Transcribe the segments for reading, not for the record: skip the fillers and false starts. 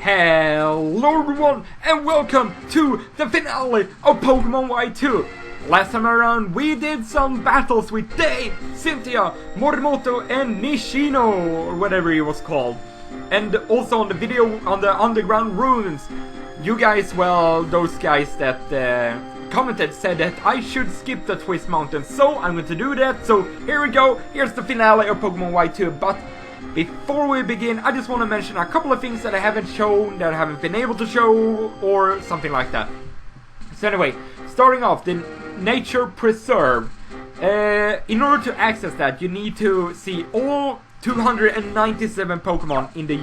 Hello everyone and welcome to the finale of Pokemon Y2. Last time around we did some battles with Dave, Cynthia, Morimoto and Nishino, or whatever he was called. And also on the video on the underground ruins, you guys, well, those guys that commented said that I should skip the Twist Mountain, so I'm going to do that. So here we go, here's the finale of Pokemon Y2, but before we begin, I just want to mention a couple of things that I haven't shown, that I haven't been able to show, or something like that. So anyway, starting off, the Nature Preserve. In order to access that, you need to see all 297 Pokemon in the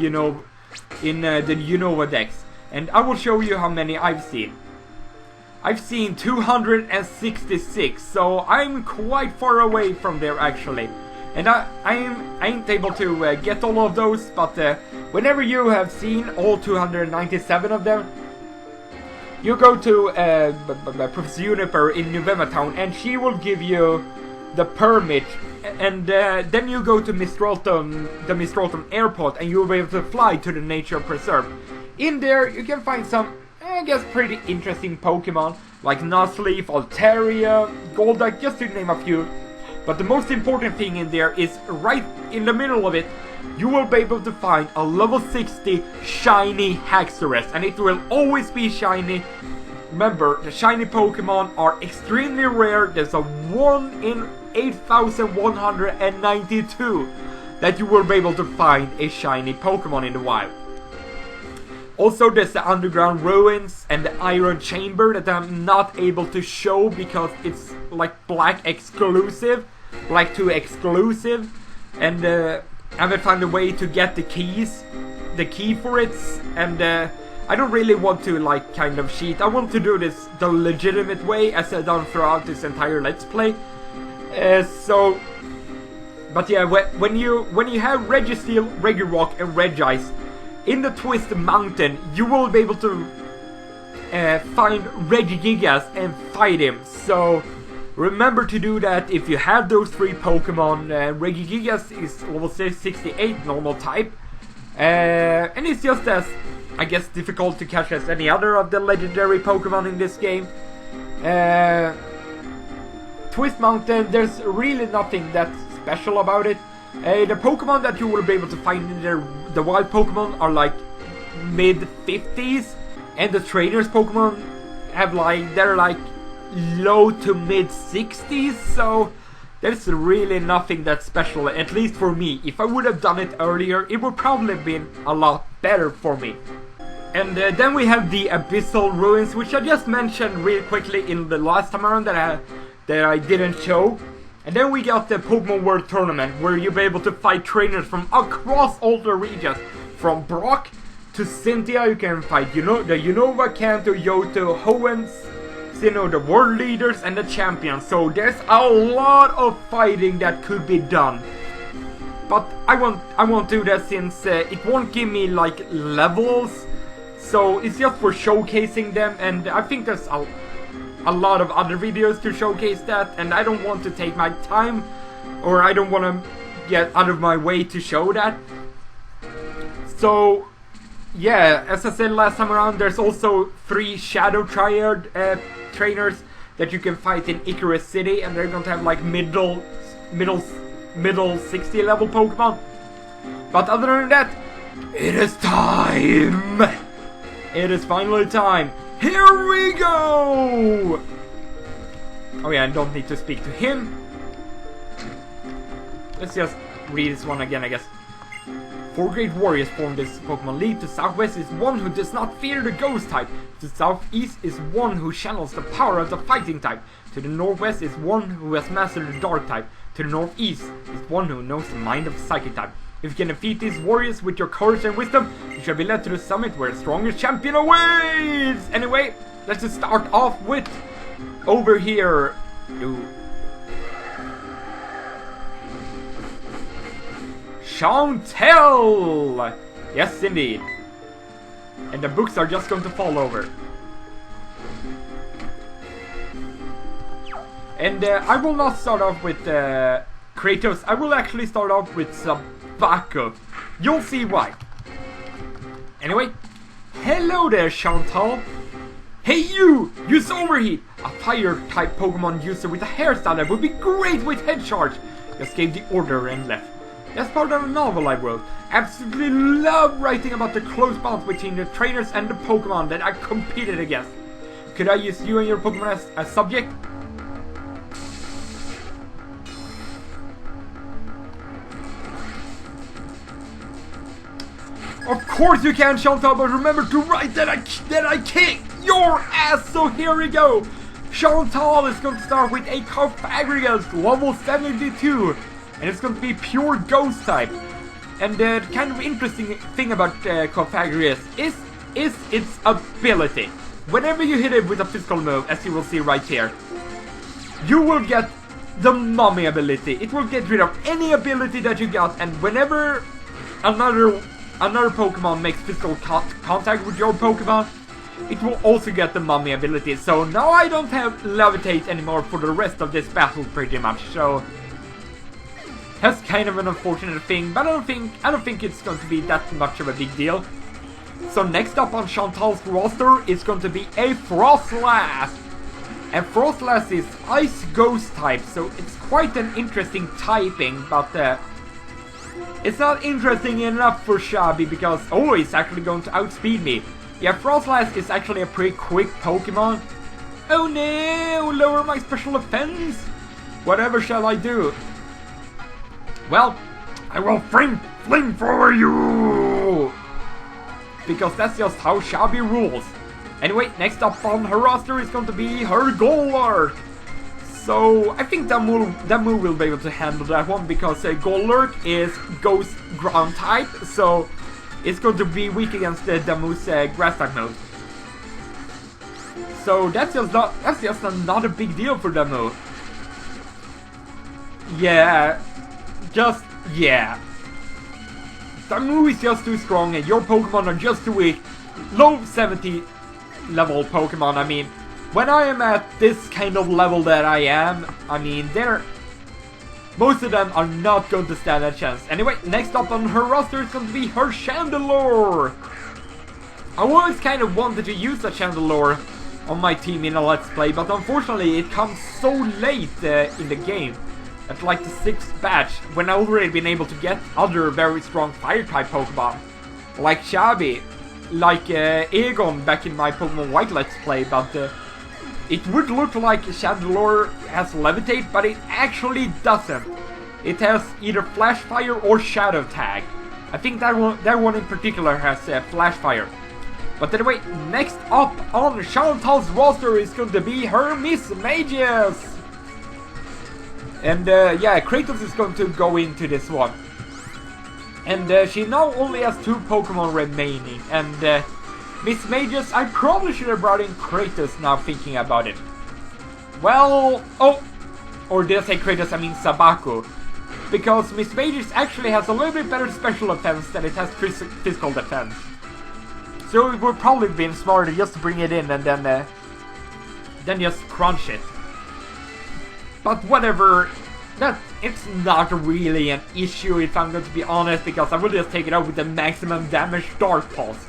Unova Dex. And I will show you how many I've seen. I've seen 266, so I'm quite far away from there actually. And I ain't able to get all of those, but whenever you have seen all 297 of them, you go to Professor Juniper in November Town, and she will give you the permit, and then you go to the Mistralton Airport, and you'll be able to fly to the Nature Preserve. In there, you can find some, I guess, pretty interesting Pokemon, like Nuzleaf, Altaria, Golduck, just to name a few. But the most important thing in there is right in the middle of it, you will be able to find a level 60 shiny Haxorus, and it will always be shiny. Remember, the shiny Pokemon are extremely rare. There's a 1 in 8,192 that you will be able to find a shiny Pokemon in the wild. Also, there's the underground ruins and the iron chamber that I'm not able to show because it's like Black 2 exclusive, and I haven't found a way to get the key for it, and I don't really want to like kind of cheat. I want to do this the legitimate way, as I've done throughout this entire Let's Play. But yeah, when you have Registeel, Regirock, and Regice in the Twist Mountain, you will be able to find Regigigas and fight him. So remember to do that if you have those 3 Pokemon. Regigigas is level 68 normal type, and it's just as, I guess, difficult to catch as any other of the legendary Pokemon in this game. Twist Mountain, there's really nothing that's special about it. The Pokemon that you will be able to find in the wild Pokemon are like mid-50s, and the trainers Pokemon have they're like low to mid-60s, so there's really nothing that special, at least for me. If I would have done it earlier, it would probably have been a lot better for me. And then we have the Abyssal Ruins, which I just mentioned real quickly in the last time around that I didn't show. And then we got the Pokemon World Tournament, where you'll be able to fight trainers from across all the regions. From Brock to Cynthia, you can fight the Unova, Kanto, Yoto, Hoenns, Sinnoh, the world leaders and the champions. So there's a lot of fighting that could be done. But I won't do that since it won't give me like levels. So it's just for showcasing them, and I think there's a lot of other videos to showcase that, and I don't want to take my time, or I don't want to get out of my way to show that. So yeah, as I said last time around, there's also 3 Shadow Triad trainers that you can fight in Icarus City, and they're going to have like middle 60 level Pokemon. But other than that, it is time! It is finally time! Here we go! Oh yeah, I don't need to speak to him. Let's just read this one again, I guess. 4 great warriors form this Pokemon League. To southwest is one who does not fear the ghost type. To southeast is one who channels the power of the fighting type. To the northwest is one who has mastered the dark type. To the northeast is one who knows the mind of the psychic type. If you can defeat these warriors with your courage and wisdom, you shall be led to the summit where the strongest champion awaits! Anyway, let's just start off with over here. Chantel! Yes, indeed. And the books are just going to fall over. And I will not start off with Kratos. I will actually start off with Sabako. You'll see why. Anyway, Hello there, Chantal. Hey you! Use Overheat! A fire-type Pokemon user with a hairstyle that would be great with Head Charge! Just gave the order and left. That's part of a novel I wrote. Absolutely love writing about the close bonds between the trainers and the Pokemon that I competed against. Could I use you and your Pokemon as subject? Of course you can, Chantal, but remember to write that I kick your ass, so here we go! Chantal is going to start with a Cofagrigus, level 72, and it's going to be pure Ghost type. And the kind of interesting thing about Cofagrigus is its ability. Whenever you hit it with a physical move, as you will see right here, you will get the Mummy ability. It will get rid of any ability that you got, and whenever another Pokemon makes physical contact with your Pokemon, it will also get the Mummy ability. So now I don't have Levitate anymore for the rest of this battle, pretty much. So that's kind of an unfortunate thing, but I don't think it's going to be that much of a big deal. So next up on Chantal's roster is going to be a Frostlass. And Frostlass is Ice Ghost type, so it's quite an interesting typing, but it's not interesting enough for Shabby because, oh, it's actually going to outspeed me. Yeah, Frostlass is actually a pretty quick Pokemon. Oh no, lower my special defense. Whatever shall I do? Well, I will flame for you! Because that's just how Shabby rules. Anyway, next up on her roster is going to be her Golurk. So, I think that move will be able to handle that one, because Golurk is Ghost Ground type, so it's going to be weak against Damu's Grass type move. So that's just not a big deal for Damu. Yeah. Damu is just too strong and your Pokemon are just too weak. Low 70 level Pokemon, I mean, when I am at this kind of level that I am, I mean, most of them are not going to stand a chance. Anyway, next up on her roster is going to be her Chandelure. I always kind of wanted to use a Chandelure on my team in a Let's Play, but unfortunately it comes so late in the game. At like the 6th batch, when I've already been able to get other very strong Fire-type Pokemon. Like Shabby, like Egon back in my Pokemon White Let's Play, but it would look like Chandelure has Levitate, but it actually doesn't. It has either Flash Fire or Shadow Tag. I think that one in particular has Flash Fire. But anyway, next up on Chantal's roster is going to be her Miss Mages. And yeah, Kratos is going to go into this one. And she now only has 2 Pokemon remaining. And Miss Mages, I probably should have brought in Kratos now thinking about it. Well, oh, or did I say Kratos, I mean Sabaku. Because Miss Mages actually has a little bit better special defense than it has physical defense. So it would probably have been smarter just to bring it in and then just crunch it. But whatever, it's not really an issue if I'm going to be honest, because I will just take it out with the maximum damage Dark Pulse.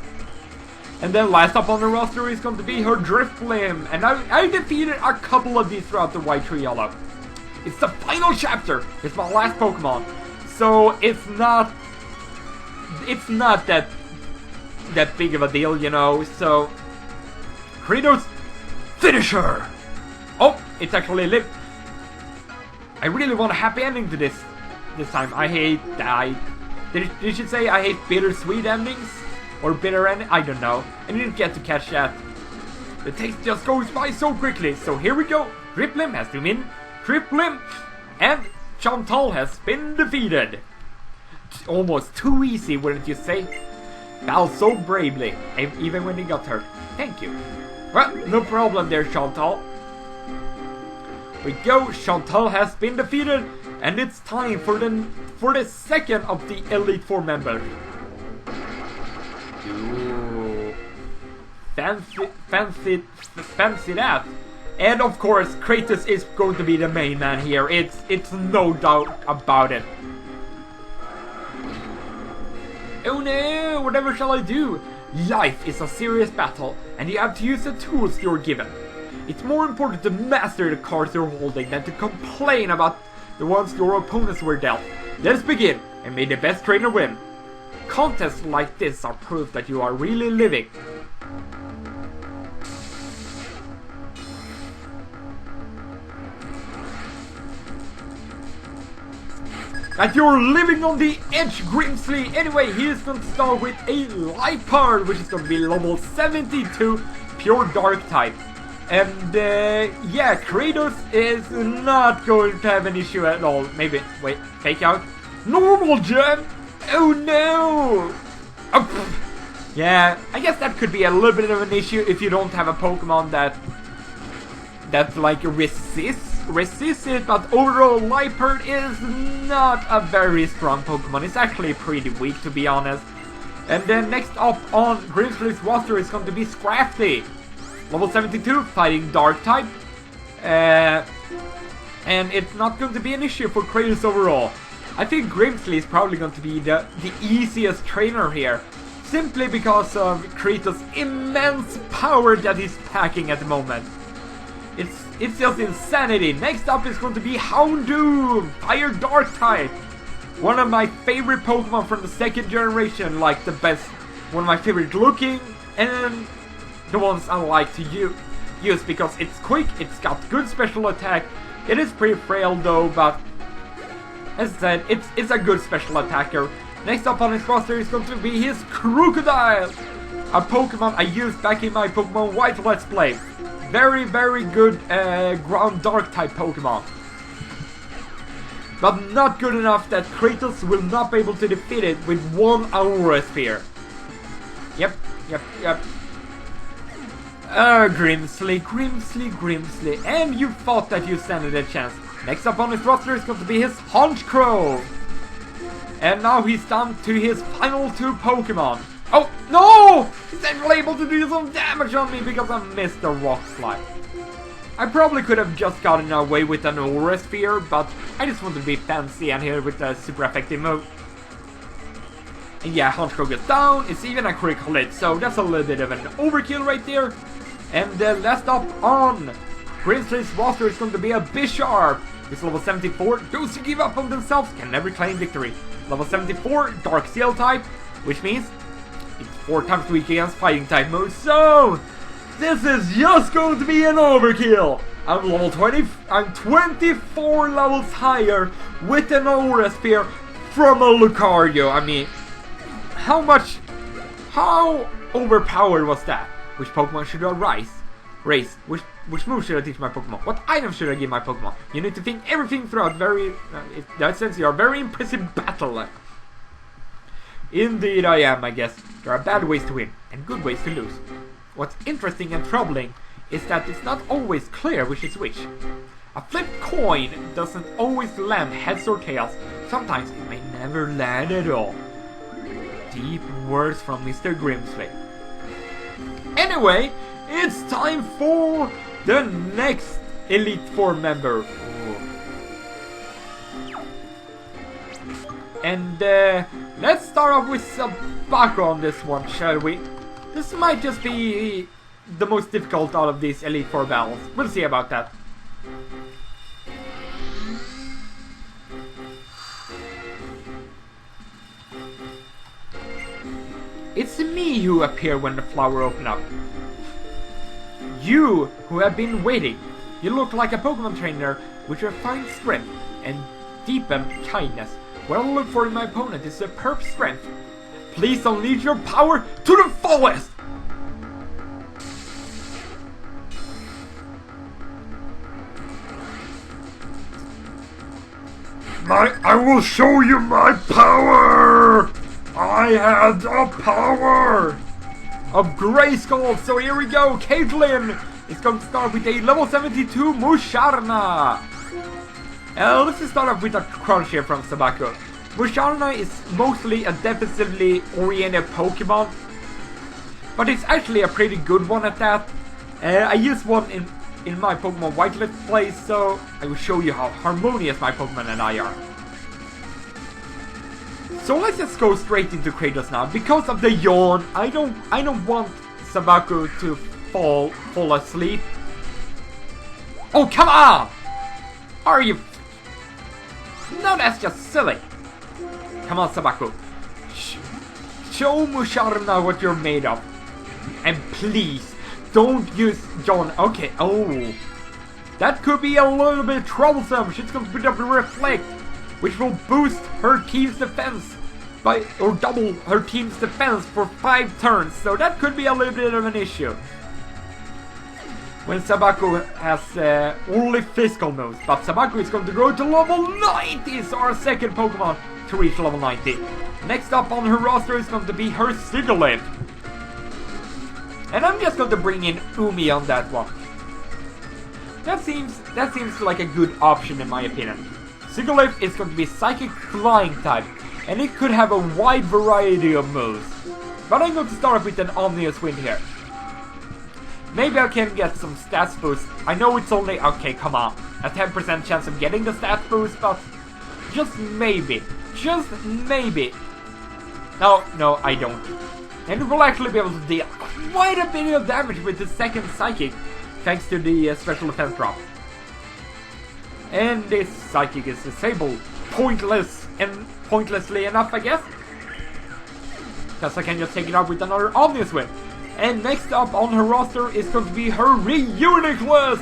And then last up on the roster is going to be her Drifblim, and I defeated a couple of these throughout the White Tree Yellow. It's the final chapter, it's my last Pokemon, so it's not that big of a deal, you know, so Kratos, finish her! Oh, it's actually lived. I really want a happy ending to this time. Did you say I hate bittersweet endings? Or bitter ending? I don't know. I didn't get to catch that. The taste just goes by so quickly. So here we go. Drifblim has to win. Drifblim and Chantal has been defeated. Almost too easy, wouldn't you say? Fell so bravely, even when he got hurt. Thank you. Well, no problem there, Chantal. We go, Chantal has been defeated, and it's time for the second of the Elite Four members. Ooh. Fancy that. And of course, Kratos is going to be the main man here. It's no doubt about it. Oh no, whatever shall I do? Life is a serious battle, and you have to use the tools you're given. It's more important to master the cards you're holding than to complain about the ones your opponents were dealt. Let's begin, and may the best trainer win. Contests like this are proof that you are really living. That you're living on the edge, Grimsley. Anyway, he is going to start with a life card, which is going to be level 72, pure dark type. And yeah, Kratos is not going to have an issue at all. Maybe, wait, fake out. Normal gem? Oh no! Oh, yeah, I guess that could be a little bit of an issue if you don't have a Pokemon that like resists it, but overall Liepard is not a very strong Pokemon. It's actually pretty weak, to be honest. And then next up on Grimsley's roster is going to be Scrafty. Level 72, fighting dark type. And it's not going to be an issue for Kratos overall. I think Grimsley is probably going to be the easiest trainer here. Simply because of Kratos' immense power that he's packing at the moment. It's just insanity. Next up is going to be Houndoom, fire dark type. One of my favorite Pokemon from the second generation, like the best, one of my favorite looking, and the ones I like to use because it's quick, it's got good special attack. It is pretty frail though, but as I said, it's a good special attacker. Next up on his roster is going to be his Crocodile, a Pokemon I used back in my Pokemon White Let's Play. Very, very good ground dark type Pokemon. But not good enough that Kratos will not be able to defeat it with one Aura Sphere. Yep. Grimsley. And you thought that you stand a chance. Next up on his roster is going to be his Honchkrow. And now he's down to his final two Pokemon. Oh, no! He's actually able to do some damage on me because I missed the Rock Slide. I probably could have just gotten away with an Aura Sphere, but I just wanted to be fancy and here with a super effective move. And yeah, Honchkrow gets down, it's even a critical hit, so that's a little bit of an overkill right there. And last up on Grimsley's roster is going to be a Bisharp. It's level 74, those who give up on themselves can never claim victory. Level 74, Dark Steel type, which means it's 4 times weak against fighting type moves, so this is just going to be an overkill. I'm level 20, I'm 24 levels higher with an Aura Sphere from a Lucario. I mean, how overpowered was that? Which Pokemon should I race? Which move should I teach my Pokemon? What item should I give my Pokemon? You need to think everything throughout. In that sense, you are very impressive battle. Indeed I am, I guess. There are bad ways to win, and good ways to lose. What's interesting and troubling is that it's not always clear which is which. A flipped coin doesn't always land heads or tails. Sometimes it may never land at all. Deep words from Mr. Grimsley. Anyway, it's time for the next Elite Four member. And let's start off with Sabako on this one, shall we? This might just be the most difficult out of these Elite Four battles. We'll see about that. It's me who appear when the flower open up. You who have been waiting. You look like a Pokemon trainer with refined strength and deepened kindness. What I look for in my opponent is superb strength. Please unleash your power to the fullest! I will show you my power! I have the power of Grayskull, so here we go. Caitlyn is going to start with a level 72 Musharna. Let's just start off with a crunch here from Sabako. Musharna is mostly a defensively oriented Pokemon, but it's actually a pretty good one at that. I use one in my Pokemon White Let's Play, so I will show you how harmonious my Pokemon and I are. So let's just go straight into Kratos now. Because of the yawn, I don't want Sabaku to fall asleep. Oh, come on! Are you... No, that's just silly. Come on, Sabaku. Show Musharna what you're made of. And please, don't use John. Okay, oh. That could be a little bit troublesome. She's going to put up a reflect, which will boost her team's defense or double her team's defense for 5 turns. So that could be a little bit of an issue. When Sabaku has only physical moves, but Sabaku is going to grow to level 90, so our second Pokemon to reach level 90. Next up on her roster is going to be her Sigilyph. And I'm just going to bring in Umi on that one. That seems like a good option in my opinion. Sigilyph is going to be Psychic Flying type, and it could have a wide variety of moves. But I'm going to start with an Omnious Wind here. Maybe I can get some stats boost. I know it's only, okay, come on, a 10% chance of getting the stats boost, but just maybe. Just maybe. No, I don't. And it will actually be able to deal quite a bit of damage with the second Psychic, thanks to the special defense drop. And this Psychic is disabled. Pointlessly enough, I guess. Because I can just take it out with another Omnious Wind. And next up on her roster is going to be her Reuniclus!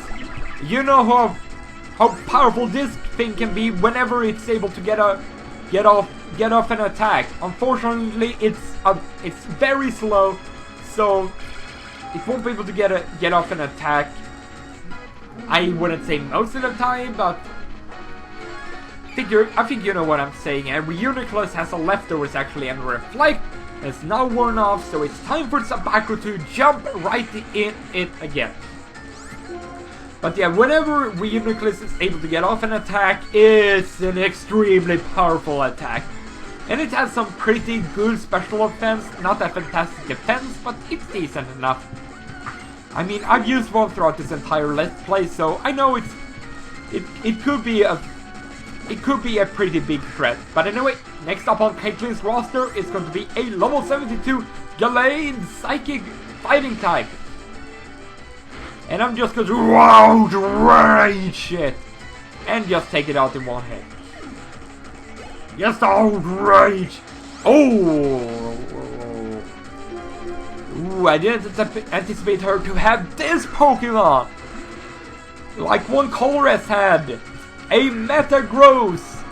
You know how powerful this thing can be whenever it's able to get off an attack. Unfortunately, it's very slow, so it won't be able to get off an attack. I wouldn't say most of the time, but I think you know what I'm saying. And Reuniclus has a leftovers actually, and Reflect is now worn off, so it's time for Sabaku to jump right in it again. But yeah, whenever Reuniclus is able to get off an attack, it's an extremely powerful attack. And it has some pretty good special offense, not that fantastic defense, but it's decent enough. I mean, I've used one throughout this entire Let's Play, so I know it could be a pretty big threat. But anyway, next up on Caitlin's roster is going to be a level 72 Gallade Psychic Fighting type. And I'm just going to outrage it and just take it out in one hit. Just outrage! Oh! Ooh, I didn't anticipate her to have this Pokemon! Like one Colress had! A Metagross!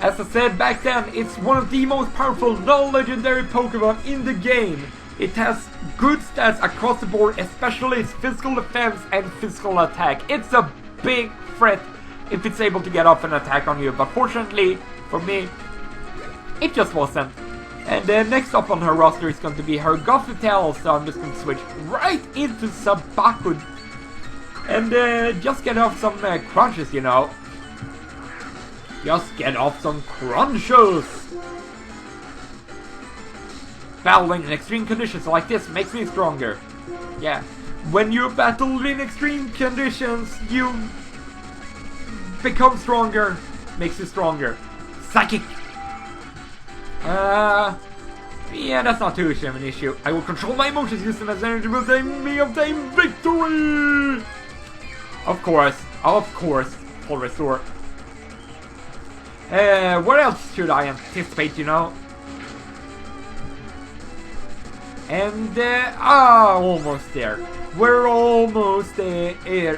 As I said back then, it's one of the most powerful non-legendary Pokemon in the game. It has good stats across the board, especially its physical defense and physical attack. It's a big threat if it's able to get off an attack on you, but fortunately for me, it just wasn't. And next up on her roster is going to be her Gothitelle, so I'm just going to switch right into Sabaku and just get off some crunches, you know. Just get off some crunches! Battling in extreme conditions like this makes me stronger. Yeah, when you battle in extreme conditions, you become stronger, makes you stronger. Psychic! Yeah, that's not too much of an issue. I will control my emotions using as energy will me obtain victory! Of course, full restore. What else should I anticipate, you know? And, almost there. We're almost there.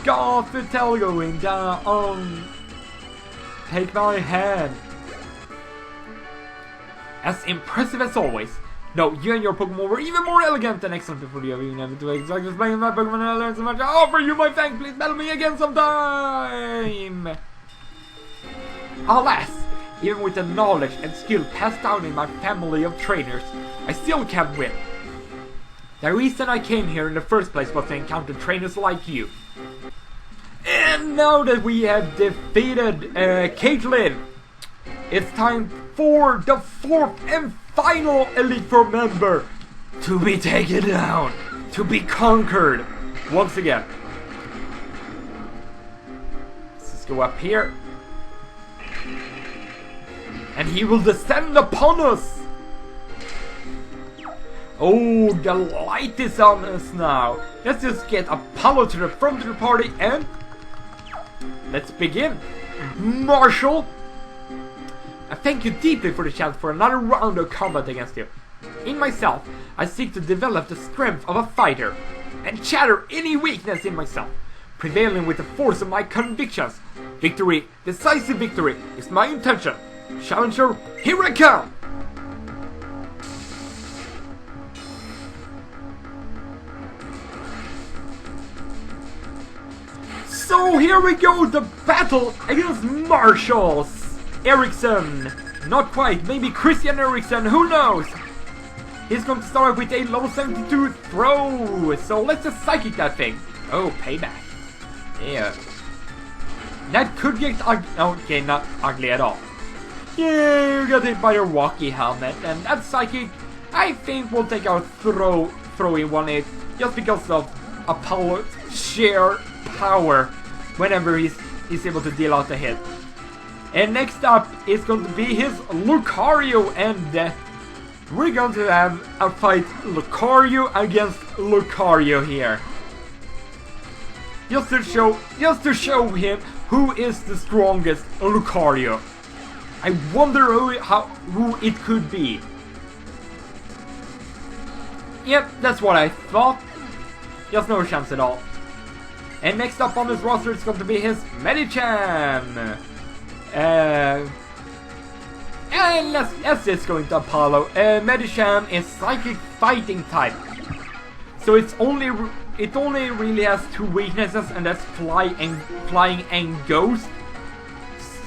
Gothitelle going down. Take my hand. As impressive as always. No, you and your Pokemon were even more elegant and excellent before you even never to exactly explain my Pokemon and I learned so much. I offer you my thanks, please battle me again sometime! Alas, even with the knowledge and skill passed down in my family of trainers, I still can't win. The reason I came here in the first place was to encounter trainers like you. And now that we have defeated Caitlin, it's time for the 4th and final Elite Four member to be taken down, to be conquered once again. Let's just go up here. and he will descend upon us. Oh, the light is on us now. Let's just get Apollo to the front of the party and let's begin. Marshall, I thank you deeply for the chance for another round of combat against you. In myself, I seek to develop the strength of a fighter and shatter any weakness in myself, prevailing with the force of my convictions. Victory, decisive victory, is my intention. Challenger, here I come! So here we go, the battle against Marshalls. Ericsson, not quite, maybe Christian Ericsson, who knows? He's going to start with a level 72 throw, so let's just psychic that thing. Oh, payback. Yeah. That could get ugly. Okay, not ugly at all. Yeah, you got hit by your walkie helmet, and that psychic, I think will take out throwing 1-8 just because of Apollo's sheer power whenever he's able to deal out a hit. And next up is going to be his Lucario, and we're going to have a fight Lucario against Lucario here. Just to show him who is the strongest Lucario. I wonder who it could be. Yep, that's what I thought. Just no chance at all. And next up on this roster is going to be his Medicham. And let's just go into Apollo. Medicham is psychic fighting type, so it only really has two weaknesses, and that's flying and ghost.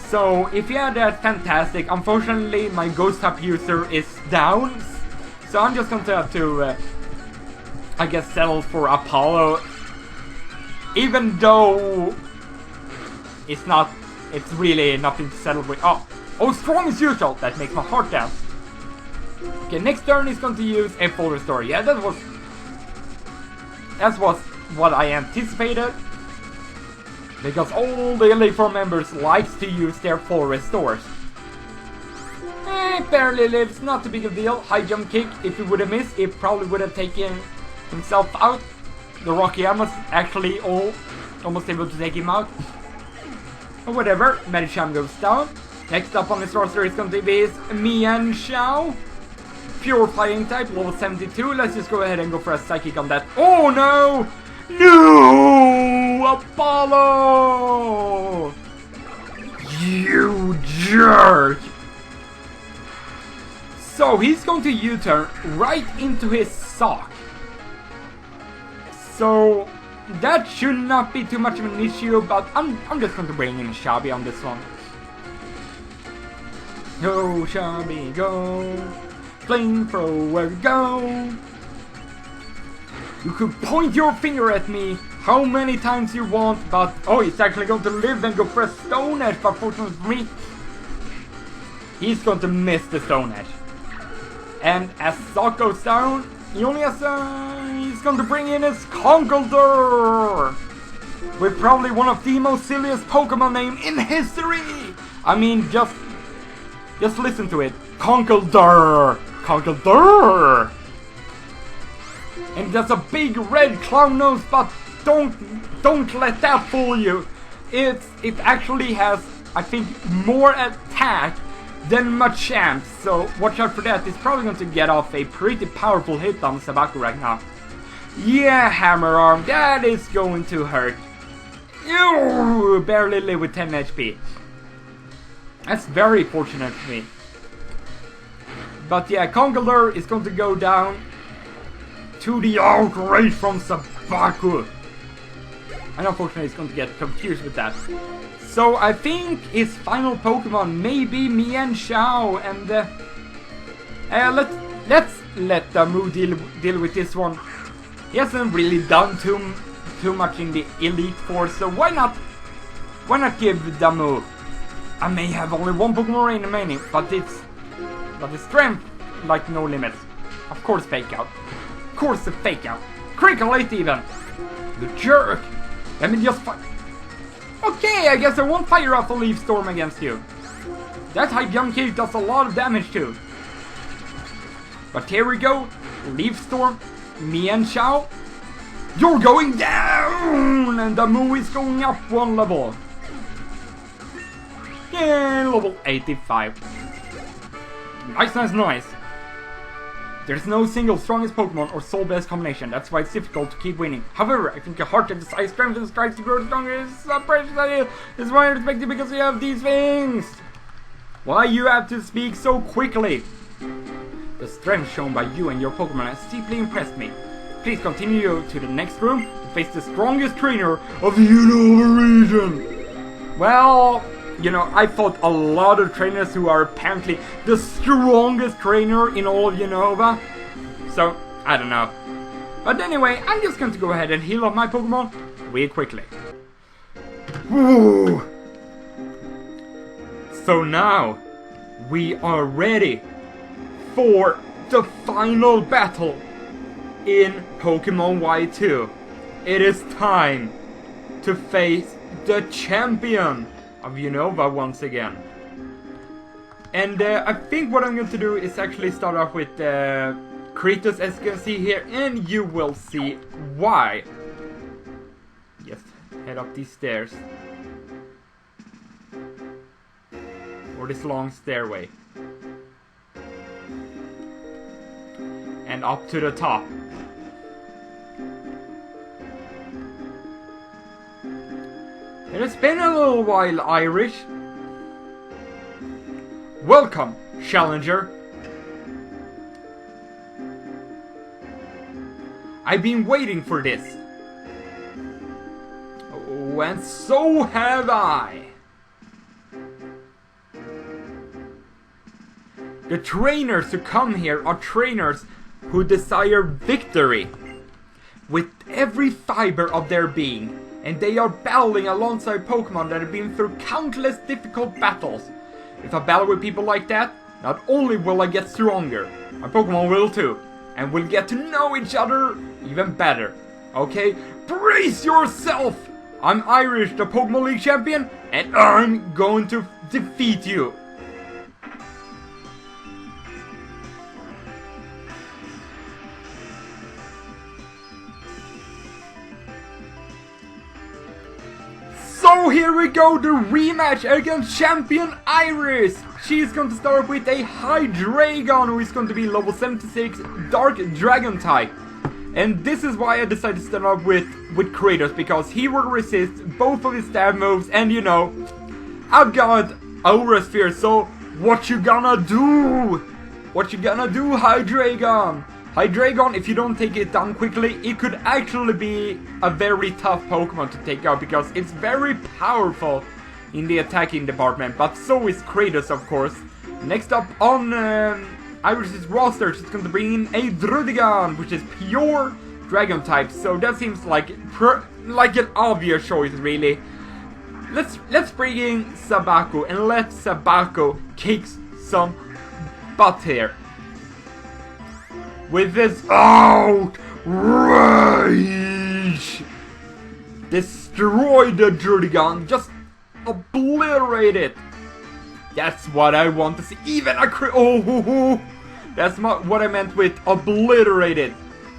So if you had that, fantastic. Unfortunately, my ghost type user is down, so I'm just going to have to, I guess, settle for Apollo, even though it's really nothing to settle with. Oh, strong as usual. That makes my heart dance. Okay, next turn is going to use a full restore. Yeah, that was what I anticipated, because all the Elite Four members likes to use their full restores. Barely lives, not a big of a deal. High jump kick. If he would have missed, it probably would have taken himself out. The Rocky Arm was actually almost able to take him out. Or whatever, Medicham goes down. Next up on this roster is going to be his Mian Xiao. Pure fighting type, level 72. Let's just go ahead and go for a psychic on that. Oh no! No! Apollo! You jerk! So he's going to U-turn right into his sock. So that should not be too much of an issue, but I'm just going to bring in Shabby on this one. Go, Shabby, go. Flamethrower, go. You could point your finger at me how many times you want, but oh, he's actually going to live and go for a Stone Edge, but fortunately for me, he's going to miss the Stone Edge. And as Sock goes down, he only has he's going to bring in his Conkeldurr, with probably one of the most silliest Pokemon name in history. I mean, just listen to it. Conkeldurr! Conkeldurr! And that's a big red clown nose, but don't let that fool you. It actually has, I think, more attack than Machamp, so watch out for that. It's probably going to get off a pretty powerful hit on Sabaku right now. Yeah, Hammer Arm, that is going to hurt. You barely live with 10 HP. That's very fortunate for me. But yeah, Conkeldurr is going to go down to the outrage from Sabaku. And unfortunately, he's going to get confused with that. So I think his final Pokemon may be Mian Xiao, and let's let Damu deal with this one. He hasn't really done too much in the Elite Four, so why not give Damu? I may have only one Pokemon remaining, but it's strength like no limits. Of course, Fake Out. Of course, the Fake Out. Critical 8 even. The jerk. Let me just fight. Okay, I guess I won't fire off a Leaf Storm against you. That type young kick does a lot of damage too. But here we go. Leaf Storm, Mian Chao. You're going down! And the Moo is going up one level. Yeah, level 85. Nice, nice, nice. There's no single strongest Pokemon or soul-based combination. That's why it's difficult to keep winning. However, I think your heart and desire strength and strives to grow stronger is so precious that it is why I respect you because you have these things. Why you have to speak so quickly? The strength shown by you and your Pokemon has deeply impressed me. Please continue to the next room to face the strongest trainer of the Unova region. Well, you know, I fought a lot of trainers who are apparently the strongest trainer in all of Unova. So, I don't know. But anyway, I'm just going to go ahead and heal up my Pokemon real quickly. Woo! So now, we are ready for the final battle in Pokemon Y2. It is time to face the champion of Unova once again. And I think what I'm going to do is actually start off with Kratos, as you can see here, and you will see why. Just head up these stairs. Or this long stairway. And up to the top. It has been a little while, Irish. Welcome, challenger. I've been waiting for this. Oh, and so have I. The trainers who come here are trainers who desire victory with every fiber of their being. And they are battling alongside Pokemon that have been through countless difficult battles. If I battle with people like that, not only will I get stronger, my Pokemon will too. And we'll get to know each other even better. Okay? Brace yourself! I'm Irish, the Pokemon League champion, and I'm going to defeat you. So here we go, the rematch against Champion Iris! She's going to start with a Hydreigon, who is going to be level 76 Dark Dragon type. And this is why I decided to start off with Kratos, because he will resist both of his stab moves, and you know, I've got Aura Sphere, so what you gonna do? What you gonna do, Hydreigon? Hydreigon, if you don't take it down quickly, it could actually be a very tough Pokemon to take out because it's very powerful in the attacking department, but so is Kratos, of course. Next up on Iris's roster, she's going to bring in a Druddigon, which is pure Dragon type, so that seems like an obvious choice, really. Let's bring in Sabako and let Sabako kick some butt here. With this outrage! Destroy the Druddigon, just obliterate it! That's what I want to see, even a that's what I meant with obliterated.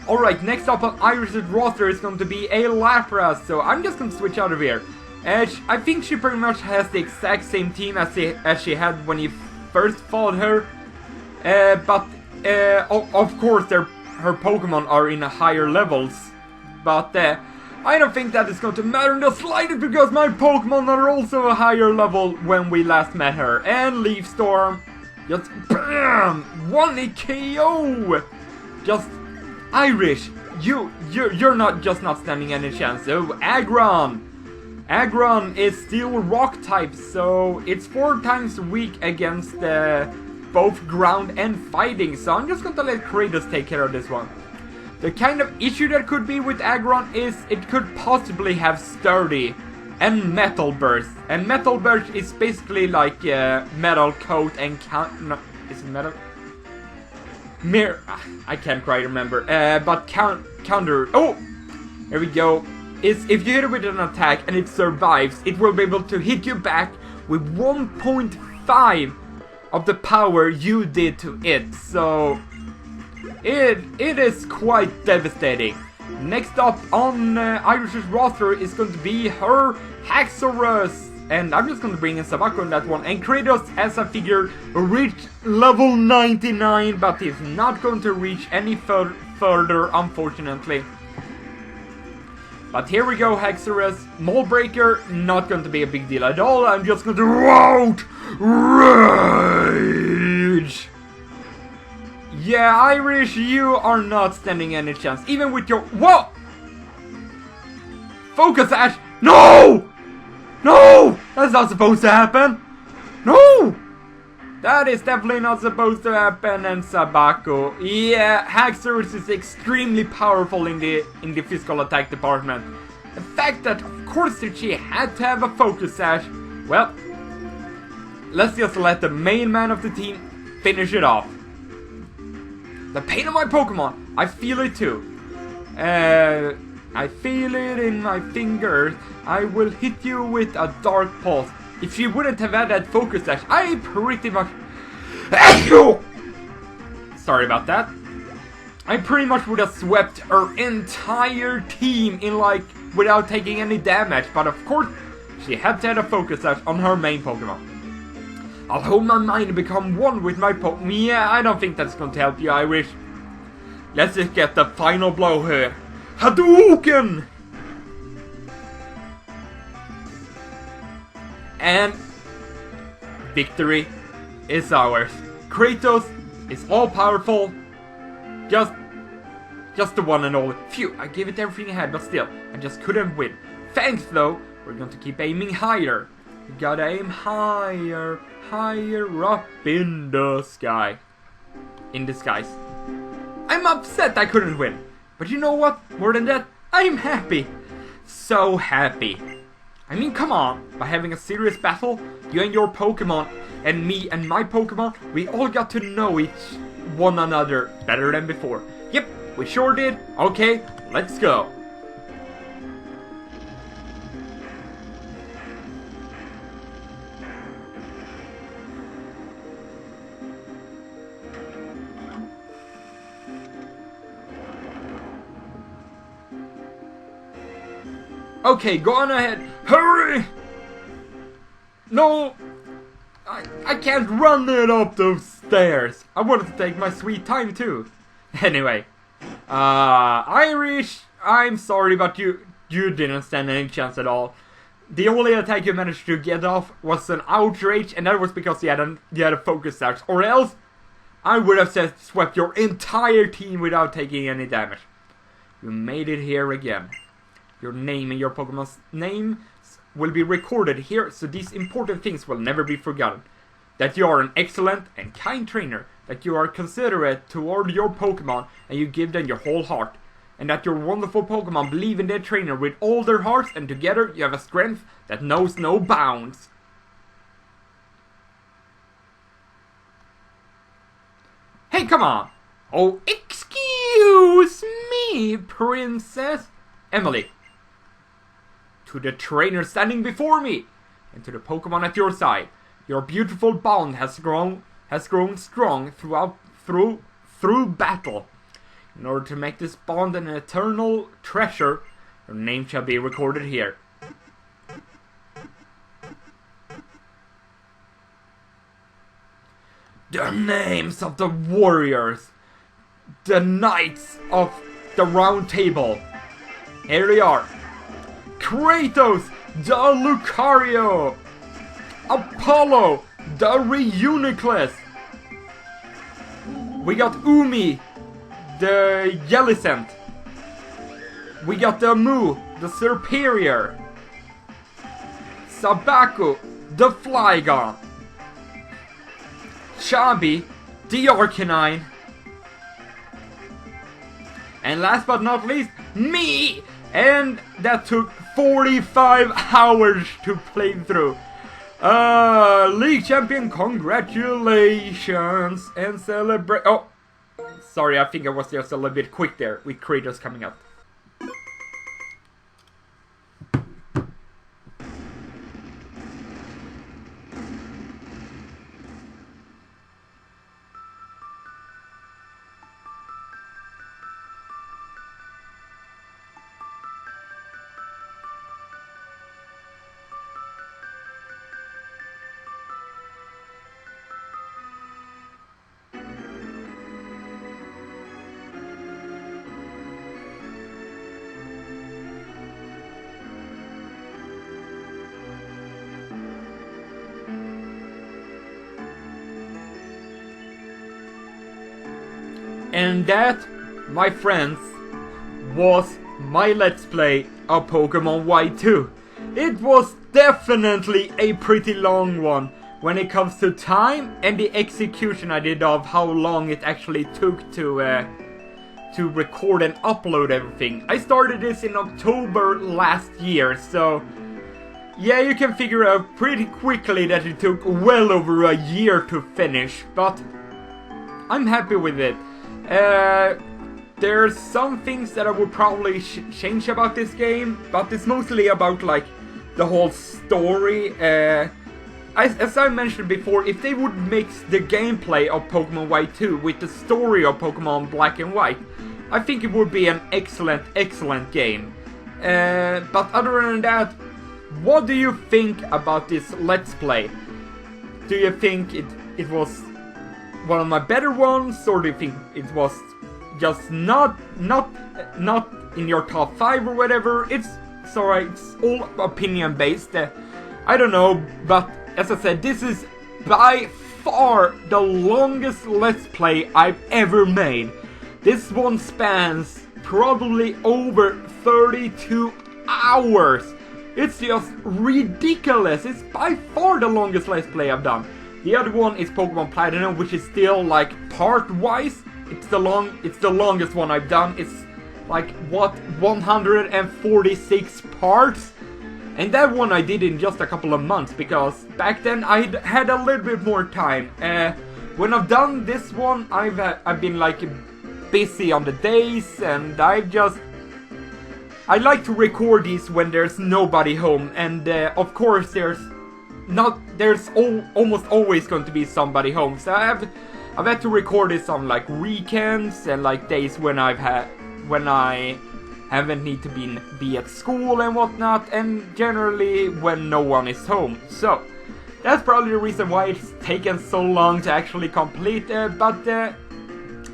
Alright, next up on Iris's roster is going to be a Lapras, so I'm just going to switch out of here. I think she pretty much has the exact same team as she had when you first fought her. But of course her Pokemon are in higher levels. But I don't think that is going to matter in the slightest because my Pokemon are also a higher level when we last met her. And Leaf Storm, just BAM! One KO! Just Irish, you're not standing any chance. So Aggron is still rock type, so it's 4 times weak against both ground and fighting. So I'm just gonna let Kratos take care of this one. The kind of issue that could be with Aggron is it could possibly have Sturdy and Metal Burst. And Metal Burst is basically like Metal Coat and is it Metal? Mirror. I can't quite remember. But counter. Oh, there we go. Is if you hit it with an attack and it survives, it will be able to hit you back with 1.5 of the power you did to it, so it is quite devastating. Next up on Irish's roster is going to be her Haxorus. And I'm just going to bring in Sabako on that one. And Kratos, as I figured, reached level 99, but he's not going to reach any further, unfortunately. But here we go, Haxorus. Moldbreaker, not going to be a big deal at all. I'm just going to rout rage. Yeah, Irish, you are not standing any chance. Even with your... Whoa! Focus Ash! No! No! That's not supposed to happen! No! That is definitely not supposed to happen, and Sabako. Yeah, Haxorus is extremely powerful in the physical attack department. The fact that, of course, that she had to have a focus sash, well, let's just let the main man of the team finish it off. The pain of my Pokemon, I feel it too. I feel it in my fingers. I will hit you with a dark pulse. If she wouldn't have had that focus dash, I pretty much... Sorry about that. I pretty much would have swept her entire team in like, without taking any damage. But of course, she had to have a focus dash on her main Pokemon. I'll hold my mind and become one with my Pokemon. Yeah, I don't think that's going to help you, Irish. Let's just get the final blow here. Hadouken! And victory is ours. Kratos is all powerful. Just the one and only. Phew, I gave it everything I had, but still, I just couldn't win. Thanks though, we're going to keep aiming higher. You gotta aim higher, higher up in the sky. In the skies. I'm upset I couldn't win. But you know what? More than that, I'm happy. So happy. I mean, come on. By having a serious battle, you and your Pokemon, and me and my Pokemon, we all got to know one another better than before. Yep, we sure did. Okay, let's go. Okay, go on ahead. Hurry! No! I can't run it up those stairs. I wanted to take my sweet time too. Anyway. Irish, I'm sorry, but you didn't stand any chance at all. The only attack you managed to get off was an outrage, and that was because you had a focus dash. Or else, I would have swept your entire team without taking any damage. You made it here again. Your name and your Pokemon's name will be recorded here, so these important things will never be forgotten. That you are an excellent and kind trainer, that you are considerate toward your Pokemon and you give them your whole heart, and that your wonderful Pokemon believe in their trainer with all their hearts, and together you have a strength that knows no bounds. Hey, come on! Oh, excuse me, Princess Emily. To the trainer standing before me, and to the Pokemon at your side, your beautiful bond has grown strong through battle. In order to make this bond an eternal treasure, your name shall be recorded here. The names of the warriors, the knights of the Round Table. Here they are. Kratos, the Lucario. Apollo, the Reuniclus. We got Umi, the Jellicent. We got the Mu, the Superior. Sabako, the Flygon. Chabi, the Arcanine. And last but not least, me! And that took 45 hours to play through. League champion, congratulations and celebrate. Oh, sorry, I think I was just a little bit quick there with Kratos coming up. And that, my friends, was my Let's Play of Pokemon Y2. It was definitely a pretty long one when it comes to time and the execution I did of how long it actually took to record and upload everything. I started this in October last year, so yeah, you can figure out pretty quickly that it took well over a year to finish, but I'm happy with it. There's some things that I would probably change about this game, but it's mostly about like the whole story. As I mentioned before, if they would mix the gameplay of Pokemon Y2 with the story of Pokemon Black and White, I think it would be an excellent game. But other than that, what do you think about this Let's Play? Do you think it was one of my better ones, or do you think it was just not in your top 5 or whatever? It's alright, it's all opinion based. I don't know, but as I said, this is by far the longest Let's Play I've ever made. This one spans probably over 32 hours. It's just ridiculous. It's by far the longest Let's Play I've done. The other one is Pokemon Platinum, which is still like part-wise. It's the longest one I've done. It's like, what, 146 parts? And that one I did in just a couple of months, because back then I had a little bit more time. When I've done this one, I've been like busy on the days, and I like to record these when there's nobody home, and of course there's almost always going to be somebody home. So I've had to record this on like weekends and like days when I haven't need to be at school and whatnot, and generally when no one is home. So that's probably the reason why it's taken so long to actually complete, but I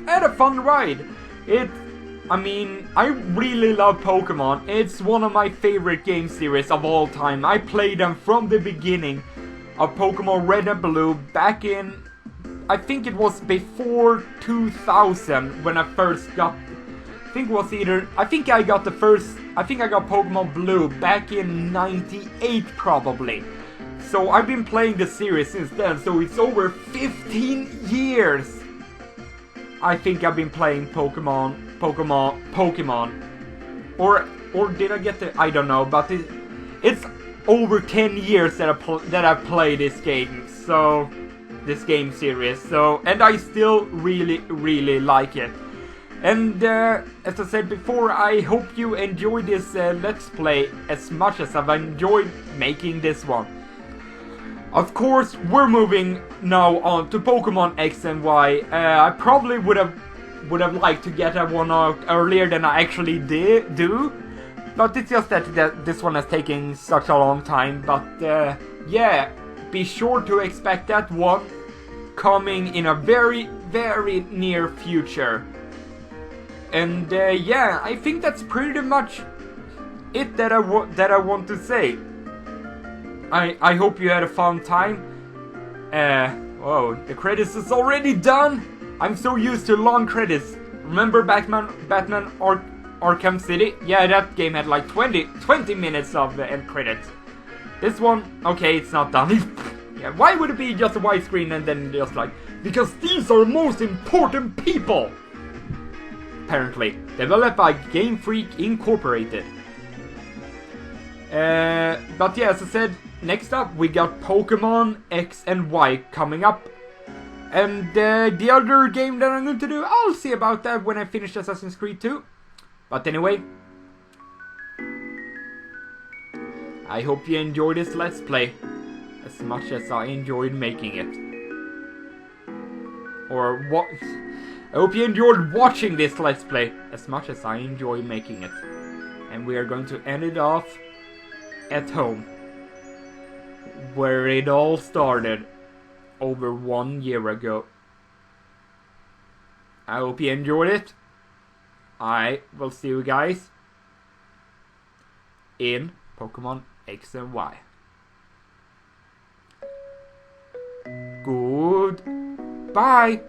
had a fun ride. I mean, I really love Pokemon. It's one of my favorite game series of all time. I played them from the beginning of Pokemon Red and Blue back in, I think it was before 2000 when I first got, I think I got Pokemon Blue back in 98 probably. So I've been playing the series since then, so it's over 15 years. I think I've been playing Pokemon. Or did I get the, I don't know, but it's over 10 years that I've played this game. So, this game series. So, and I still really like it. And as I said before, I hope you enjoyed this Let's Play as much as I've enjoyed making this one. Of course, we're moving now on to Pokemon X and Y. I probably would have liked to get that one out earlier than I actually do. But it's just that this one has taken such a long time. But yeah, be sure to expect that one coming in a very near future. And yeah, I think that's pretty much it that I want to say. I hope you had a fun time. Whoa, the credits is already done. I'm so used to long credits. Remember Batman Arkham City? Yeah, that game had like 20 minutes of end credits. This one, okay, it's not done. Yeah, why would it be just a white screen and then just like, because these are the most important people. Apparently, developed by Game Freak Incorporated. But yeah, as I said, next up we got Pokemon X and Y coming up. And the other game that I'm going to do, I'll see about that when I finish Assassin's Creed 2. But anyway, I hope you enjoyed this Let's Play as much as I enjoyed making it. Or what? I hope you enjoyed watching this Let's Play as much as I enjoyed making it. And we are going to end it off at home, where it all started over 1 year ago. I hope you enjoyed it. I will see you guys in Pokemon X and Y. Goodbye.